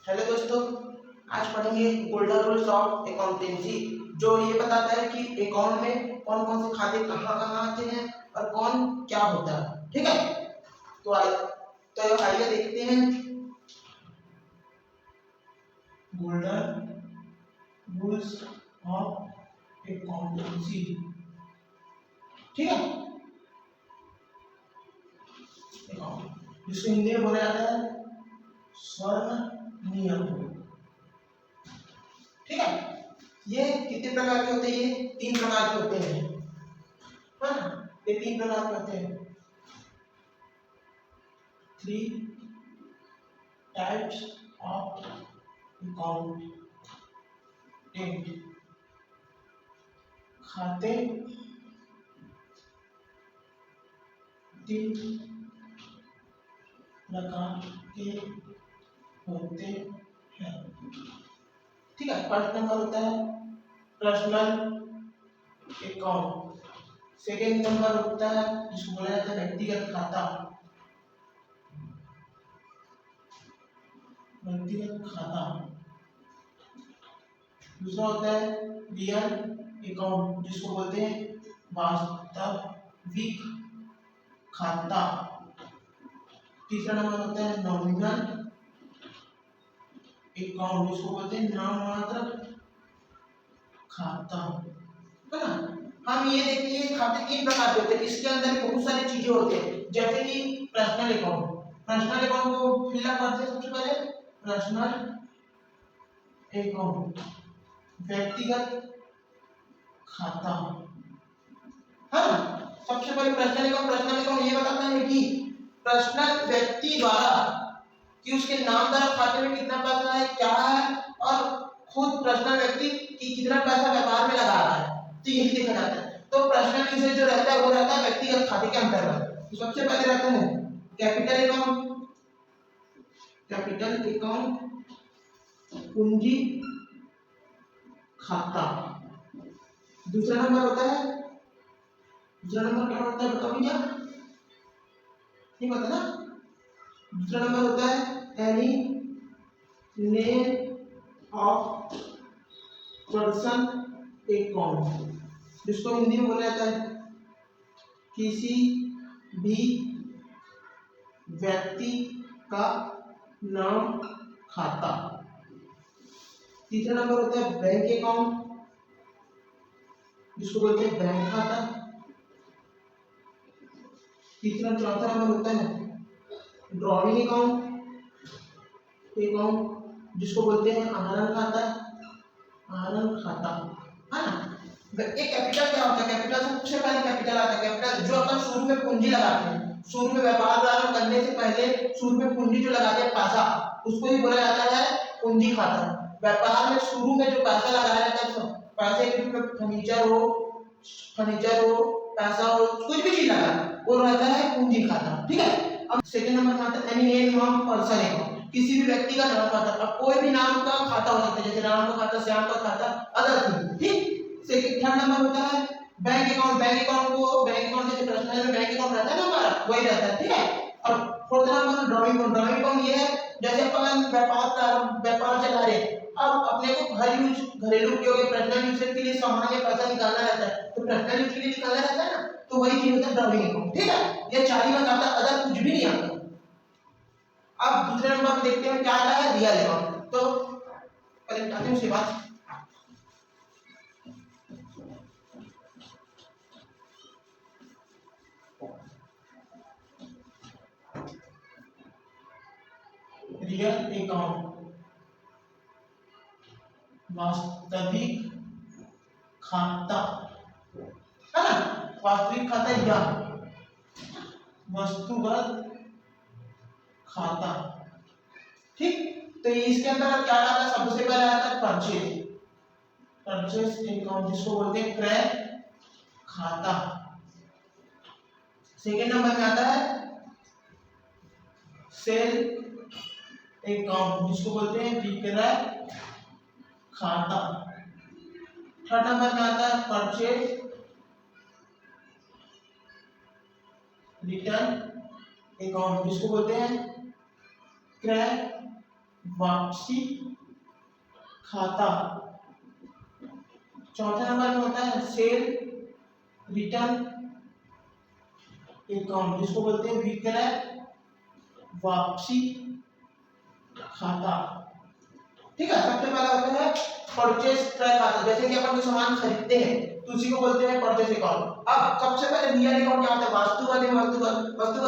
Hello दोस्तों, आज पढ़ेंगे गोल्डन रूल्स ऑफ अकाउंटेंसी, जो ये बताता है कि अकाउंट में कौन कौन से खाते कहाँ कहाँ आते हैं और कौन क्या होता है। ठीक है, तो आइए देखते हैं गोल्डन रूल्स ऑफ अकाउंटेंसी। ठीक है, जिसको हिंदी में बोला जाता है स्वर्ण नियम। ठीक है, ये कितने प्रकार के होते हैं? ये 3 प्रकार के होते हैं, है ना? ये 3 प्रकार के होते हैं। 3 टाइप्स ऑफ अकाउंटेंट। खाते 3 प्रकार के होते हैं। ठीक है, फर्स्ट नंबर होता है पर्सनल अकाउंट। सेकेंड नंबर होता है जिसको बोला जाता है व्यक्तिगत खाता। व्यक्तिगत खाता। दूसरा होता है रियल अकाउंट, जिसको बोलते हैं वास्तविक खाता। तीसरा नंबर होता है नॉमिनल अकाउंट, जिसको बोलते हैं नाममात्र खाता, है ना? हम ये देखते हैं खाते 3 प्रकार के होते हैं, इसके अंदर बहुत सारी चीजें होती हैं, जैसे कि पर्सनल अकाउंट। पर्सनल अकाउंट को फिलअप करते हैं। सबसे पहले पर्सनल अकाउंट, व्यक्तिगत खाता, है ना? सबसे पहले पर्सनल अकाउंट ये बताता है कि पर्सनल व्यक्ति द्वारा कि उसके नाम द्वारा खाते में कितना पैसा है, क्या है, और खुद पर्सनल व्यक्ति कि कितना पैसा व्यापार में लगा रहा है, तो यही देखा जाता है। तो पर्सनल यूसेज जो रहता है वो रहता है व्यक्तिगत खाते के अंतर्गत। तो सबसे पहले रहता है कैपिटल अकाउंट। कैपिटल अकाउंट पूंजी खाता। दूसरा नंबर होता है, दूसरा नंबर क्या होता है बताओ भैया? नहीं पता ना? दूसरा नंबर होता है any name of person account, जिसको हिंदी में बोला जाता है किसी भी व्यक्ति का नाम खाता। तीसरा नंबर होता है बैंक अकाउंट, जिसको बोलते हैं बैंक खाता। चौथा नंबर होता है ड्रॉइंग अकाउंट, जिसको बोलते हैं आहरण खाता। आहरण खाता, है ना? एक कैपिटल क्या होता है? कैपिटल सबसे पहले कैपिटल आता है। कैपिटल जो अपन शुरू में पूंजी लगाते हैं, शुरू में व्यापार प्रारंभ करने से पहले शुरू में पूंजी जो लगाते हैं पैसा, उसको ही बोला जाता है पूंजी खाता। व्यापार में शुरू में जो पैसा लगाया जाता है, पैसे के रूप में फर्नीचर हो, पैसा हो, कुछ भी चीज लगा, वो रहता है पूंजी खाता। ठीक है, अब सेकंड नंबर में आता है any name of person account, किसी भी व्यक्ति का नाम खाता। अब कोई भी नाम का खाता हो सकता है, जैसे राम का खाता, श्याम का खाता, अदर थिंग। ठीक, सेकंड थर्ड नंबर होता है बैंक अकाउंट। बैंक अकाउंट जैसे पर्सनल में बैंक अकाउंट रहता है ना हमारा, वही रहता है। ठीक है, और fourth number drawing account. Drawing account ये है जैसे अपन व्यापार चला रहे, अब अपने को घरेलू उपयोग के पर्सनल यूज के लिए सामान या पैसा निकालना रहता है, तो पर्सनल यूज के लिए निकालना रहता है ना, तो वही चीज होता है ड्राइंग अकाउंट। ठीक है, ये 4 ही में आता है, अदर कुछ भी नहीं आता। अब दूसरे नंबर पे देखते हैं क्या आता है रियल अकाउंट। तो पहले बताते हैं उसके बाद रियल अकाउंट वास्तविक खाता, है ना? वास्तविक खाता या वस्तुगत खाता। ठीक, तो इसके अंदर क्या आता है? सबसे पहले आता है परचेज अकाउंट, जिसको बोलते हैं क्रय खाता। सेकेंड नंबर में आता है सेल अकाउंट, जिसको बोलते हैं विक्रय खाता। थर्ड नंबर में आता है परचेज रिटर्न अकाउंट, जिसको बोलते हैं क्रय वापसी खाता। चौथा नंबर में होता है सेल रिटर्न अकाउंट, जिसको बोलते हैं विक्रय वापसी खाता। ठीक है, सबसे पहला होता है परचेज क्रय खाता। जैसे कि अपन कोई सामान खरीदते हैं तो उसी को बोलते हैं परचेज अकाउंट। अब सबसे पहले रियल अकाउंट क्या होता है? वस्तुगत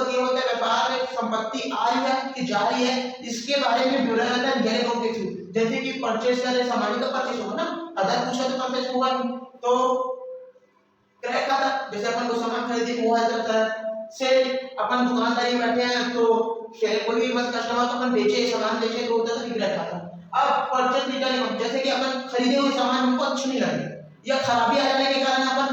ये होता है व्यापार में संपत्ति आ रही है कि जा रही है, इसके बारे में ब्यौरा रहता है रियल अकाउंट के थ्रू। जैसे कि परचेज कर रहे सामान का परचेज होगा ना, अदर पूछा तो परचेज होगा नहीं। तो क्रय खाता जैसे अपन को सामान खरीदे वो है जाता है। सेल अपन दुकानदारी में बैठे हैं तो कोई भी बस कस्टमर को अपन बेचे सामान बेचे तो होता है विक्रय खाता। अब परचेज रिटर्न अकाउंट जैसे कि अपन खरीदे हुए सामान हमको अच्छे नहीं लगे या खराबी आ जाने के कारण अपन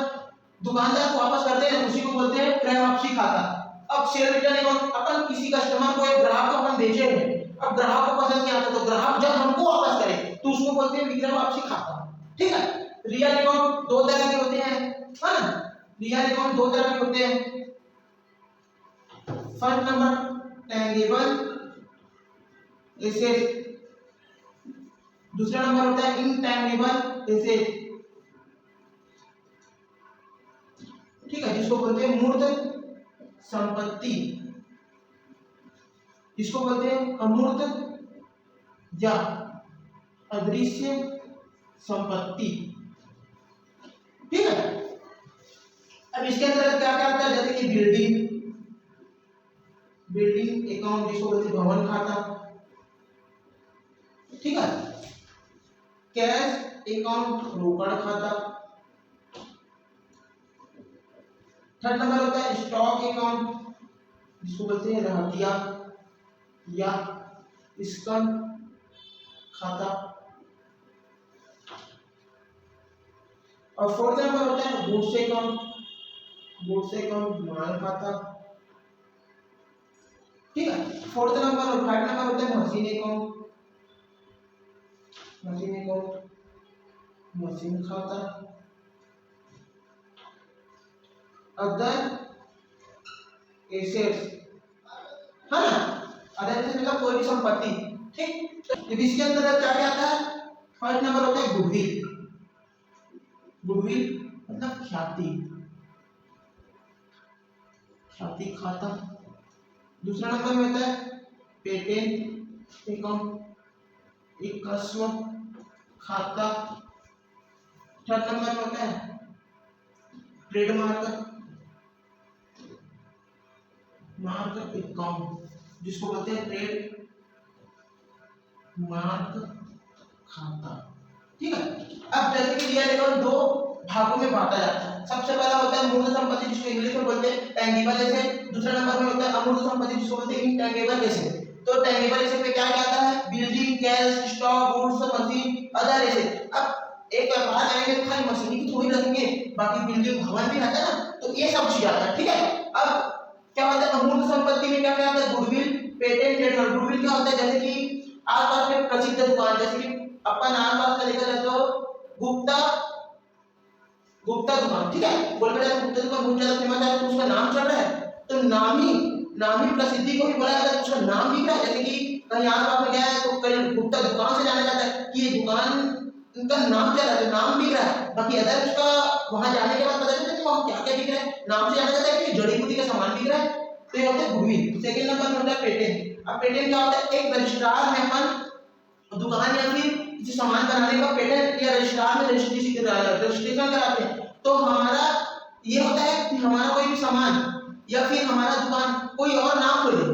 दुकानदार को वापस करते हैं, उसी को बोलते हैं क्रय वापसी खाता। अब सेल रिटर्न अकाउंट अपन किसी कस्टमर को एक ग्राहक को अपन बेचे हैं, अब ग्राहक को पसंद नहीं आता तो ग्राहक जब हमको वापस करे तो उसको बोलते हैं विक्रय वापसी खाता। ठीक है, रियल अकाउंट दो तरह के होते हैं, है ना? रियल अकाउंट दो तरह के होते हैं। फर्स्ट नंबर टेंजेबल एसेट, दूसरा नंबर होता है इनटेंजिबल एसेट। ठीक है, जिसको बोलते हैं मूर्त संपत्ति, इसको बोलते हैं अमूर्त या अदृश्य संपत्ति। ठीक है, अब इसके अंदर क्या क्या आता है? जैसे कि बिल्डिंग अकाउंट, जिसको बोलते हैं भवन खाता। ठीक है, कैश अकाउंट रोकड़ खाता। थर्ड नंबर होता है स्टॉक अकाउंट, जिसको बोलते हैं रहतिया या स्कंद खाता। और फोर्थ नंबर होता है गुड्स अकाउंट माल खाता। ठीक है, फोर्थ नंबर और थर्ड नंबर होता है मशीन खाता। अदर एसेट्स, है ना? अदर एसेट्स मतलब कोई भी संपत्ति। ठीक, तो इसके अंदर क्या क्या आता है? फर्स्ट नंबर होता है गुडविल मतलब ख्याति खाता। दूसरा नंबर में होता है पेटेंट अकाउंट एकस्व खाता। थर्ड नंबर में होता है ट्रेडमार्क अकाउंट, जिसको बोलते हैं ट्रेड मार्क खाता। ठीक है, अब जैसे कि रियल अकाउंट दो भागों में बांटा जाता है। सबसे पहला होता है मूर्त संपत्ति, जिसको इंग्लिश में बोलते हैं टेंजिबल एसेट। दूसरा नंबर में होता है अमूर्त संपत्ति, जिसको बोलते हैं इनटेंजिबल एसेट। तो टेंजिबल एसेट में क्या क्या आता है? Building, cash, stock, goods, machine, other asset. अब एक व्यापार करेंगे तो खाली मशीन की थोड़ी रखेंगे, बाकी बिल्डिंग भवन भी रहता है ना, तो ये सब चीज आता है। ठीक है, अब क्या होता है अमूर्त संपत्ति में? क्या क्या आता है? Goodwill, patent, trademark. गुडविल क्या होता है? जैसे कि आसपास में प्रसिद्ध दुकान, जैसे कि अपन आसपास का लेकर जाते हो गुप्ता दुकान। ठीक है, बोलबेटा गुप्ता दुकान बहुत ज्यादा फेमस है तो उसका नाम चल रहा है, तो नामी प्रसिद्धि को भी बोला जाता है, उसका नाम भी क्या है? जैसे कि कहीं आसपास में गया है तो कहीं गुप्ता दुकान से जाना जाता है कि ये दुकान उनका नाम चल रहा है, नाम बिक रहा है। बाकी अदर उसका वहां जाने के बाद पता चलता है कि वहां क्या क्या बिक रहा है, नाम से जाना जाता है कि जड़ी बूटी का सामान बिक रहा है। तो ये होता है गुडविल। सेकंड नंबर में होता है पेटेंट। अब पेटेंट क्या होता है? एक रजिस्ट्रार में अपन दुकान या फिर किसी सामान बनाने का पेटेंट या रजिस्ट्रार में रजिस्ट्रेशन कराते हैं, तो हमारा ये होता है कि हमारा कोई भी सामान या फिर हमारा दुकान कोई और नाम खोले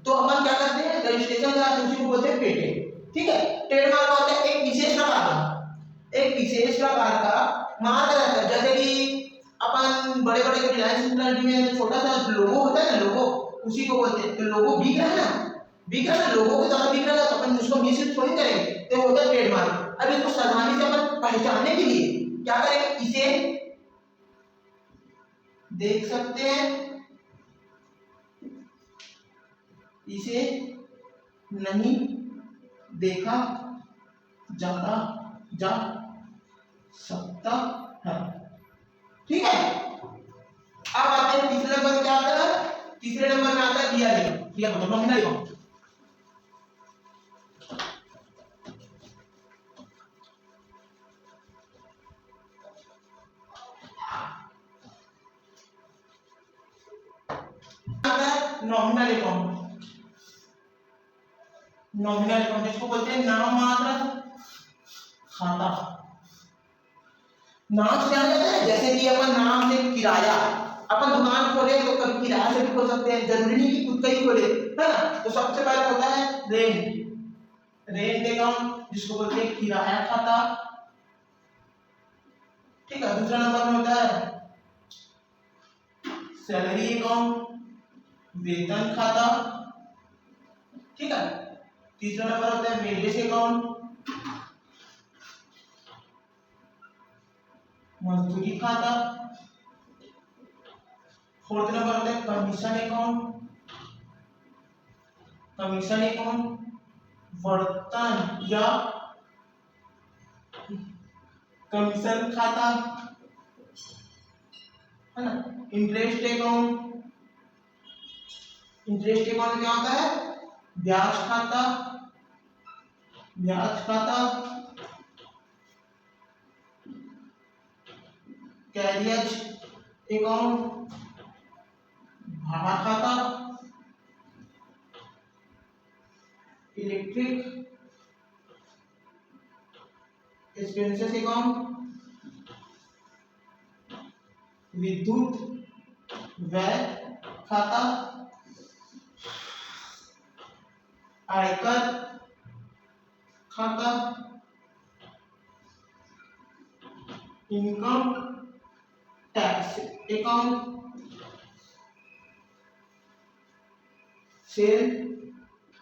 तो अपन क्या करते हैं? रजिस्ट्रेशन कराते हैं, उसी को बोलते हैं पेटेंट। ठीक है, ट्रेडमार्क होता है एक विशेष प्रकार का मार्क रहता है। जैसे कि अपन बड़े बड़े रिलायंस इंडस्ट्री में छोटा सा लोगो होता है ना, लोगो, उसी को बोलते हैं। तो लोगो बिक रहा है ना, लोगो के द्वारा बिक रहा है तो अपन उसको मिसयूज थोड़ी करेंगे, तो वो होता है ट्रेडमार्क। अब इसको सावधानी से अपन पहचानने के लिए क्या करेंगे? इसे देख सकते हैं, इसे नहीं देखा जा सकता है। ठीक है, अब आते हैं तीसरे नंबर क्या आता है? तीसरे नंबर में आता है real account, nominal account. Nominal account, nominal account जिसको बोलते हैं नाम मात्र खाता। नाम से जाना जाता है, जैसे कि अपन नाम से किराया, अपन दुकान खोले तो कभी किराया से भी खोल सकते हैं, जरूरी नहीं कि खुद का ही खोले, है ना। तो सबसे पहले होता है रेंट, रेंट अकाउंट जिसको बोलते हैं किराया खाता, ठीक है। दूसरा नंबर में होता है सैलरी अकाउंट, वेतन खाता, ठीक है। तीसरा नंबर होता है वेजेस अकाउंट, मजदूरी खाता। फोर्थ नंबर होता है कमीशन अकाउंट, कमीशन अकाउंट वर्तन या कमीशन खाता, है ना। इंटरेस्ट अकाउंट, इंटरेस्ट अकाउंट में क्या होता है ब्याज खाता, ब्याज खाता। कैरियज अकाउंट, भाड़ा खाता। इलेक्ट्रिक एक्सपेंसेस अकाउंट, विद्युत व्यय खाता। आयकर खाता, income tax account, sale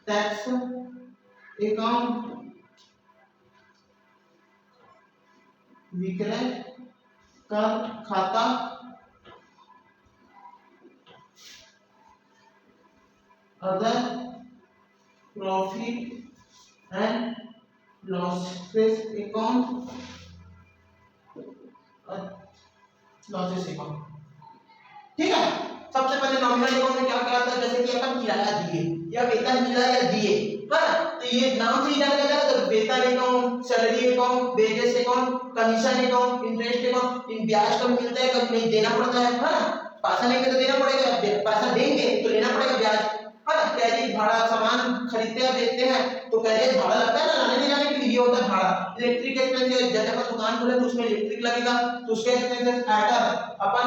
tax account, विक्रय कर खाता, other profit and losses account, losses account, ठीक है। सबसे पहले नॉमिनल अकाउंट में क्या क्या आता है, जैसे कि अपन किराया दिए या वेतन मिला या दिए, है ना। तो ये नाम से ही जाना जाता है, तो वेतन account, salary account, wages account, commission account, interest account. इन ब्याज कब मिलता है कब नहीं देना पड़ता है ना। पैसा लेंगे तो देना पड़ेगा, पैसा देंगे तो लेना पड़ेगा ब्याज, है ना। कैरियर भाड़ा, सामान खरीदते हैं बेचते हैं तो कैरियर भाड़ा लगता है ना, लाने ले जाने के लिए, ये होता है भाड़ा। इलेक्ट्रिक एक्सपेंसेस, जैसे अपन दुकान खोले तो उसमें इलेक्ट्रिक लगेगा तो उसके एक्सपेंसेस आएगा। अपन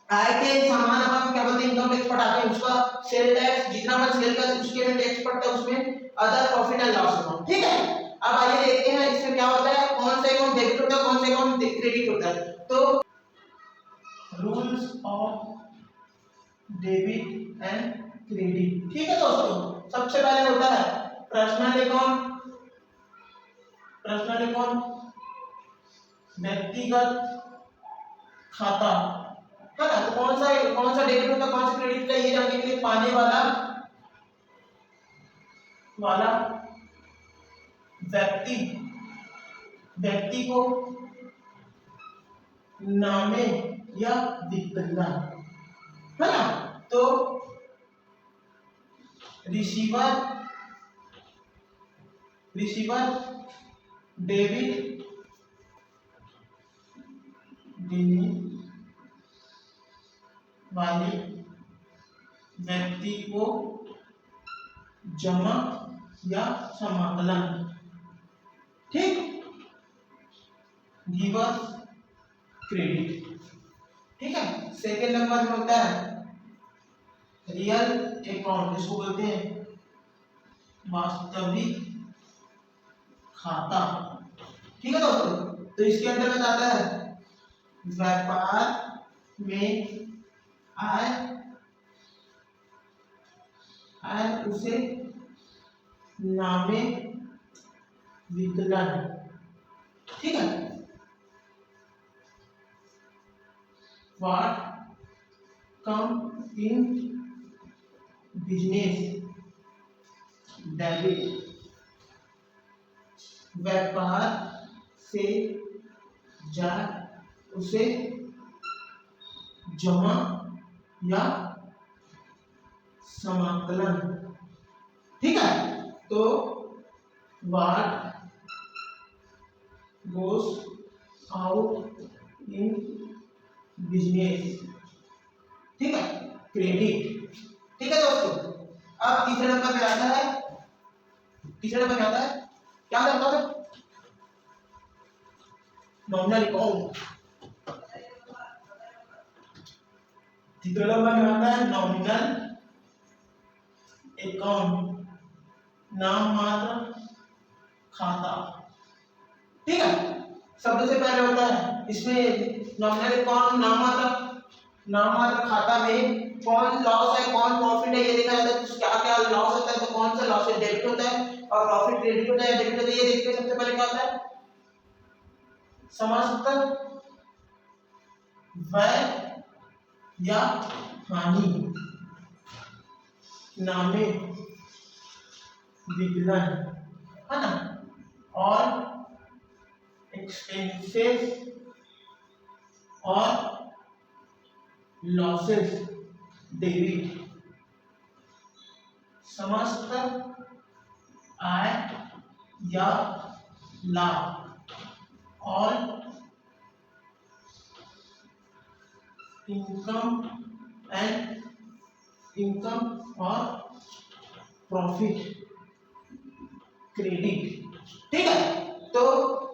आय के सामान अपन क्या बोलते हैं इनकम टैक्स पटाते हैं, उसका सेल टैक्स जितना अपन सेल करते हैं उसके में टैक्स पड़ता है, उसमें other profit and loss account, ठीक है। अब आइए देखते हैं इसमें क्या होता है, कौन सा अकाउंट डेबिट होता है कौन सा अकाउंट क्रेडिट होता है। तो rules of debit and credit, ठीक है दोस्तों। सबसे पहले होता है पर्सनल अकाउंट, पर्सनल अकाउंट व्यक्तिगत खाता, है ना। तो कौन सा डेबिट होता है कौन सा क्रेडिट होता है, ये जानने के लिए पाने वाला व्यक्ति, व्यक्ति को नामे या विकल्पना, है ना। तो रिसीवर, रिसीवर डेबिट देने वाले व्यक्ति को जमा या समाकलन, ठीक। गिवर क्रेडिट, ठीक है। सेकेंड नंबर में होता है रियल अकाउंट, जिसको बोलते हैं वास्तविक खाता, ठीक है दोस्तों। तो इसके अंतर्गत आता है व्यापार में आय, आय उसे नामे विकलन, ठीक है। What come in business debit, व्यापार से जाए उसे जमा या समाकलन, ठीक है। तो what goes out in business, ठीक है, क्रेडिट, ठीक है दोस्तों। अब तीसरे नंबर पे आता है, तीसरे नंबर पे आता है क्या आता है, नॉमिनल अकाउंट। तीसरे नंबर पे आता है नॉमिनल अकाउंट, नाम मात्र खाता। ठीक है, शब्द से पहले होता है इसमें नॉमिनल अकाउंट, नाम मात्र खाता में कौन लॉस है कौन प्रॉफिट है ये देखा जाता है। तो क्या क्या लॉस होता है, तो कौन सा लॉस डेबिट होता है और प्रॉफिट क्रेडिट होता है, डेबिट होता है, ये देखते हैं। सबसे पहले क्या होता है, समस्त व्यय या हानि नामे विकलन, है ना, और एक्सपेंसेस और लॉसेस डेबिट। समस्त आय या लाभ और इनकम और प्रॉफिट क्रेडिट। ठीक है, तो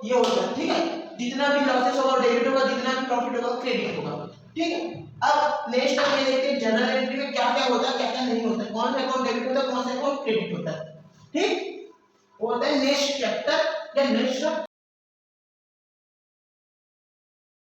ये होता है। ठीक है, जितना भी लॉसेस होगा डेबिट होगा, जितना भी प्रॉफिट होगा क्रेडिट होगा। ठीक है, अब नेक्स्ट हम ये देखते हैं जनरल एंट्री में क्या क्या होता है क्या क्या नहीं होता है, कौन सा अकाउंट डेबिट होता है कौन सा अकाउंट क्रेडिट होता है। ठीक, वो होता है नेक्स्ट चैप्टर या नेक्स्ट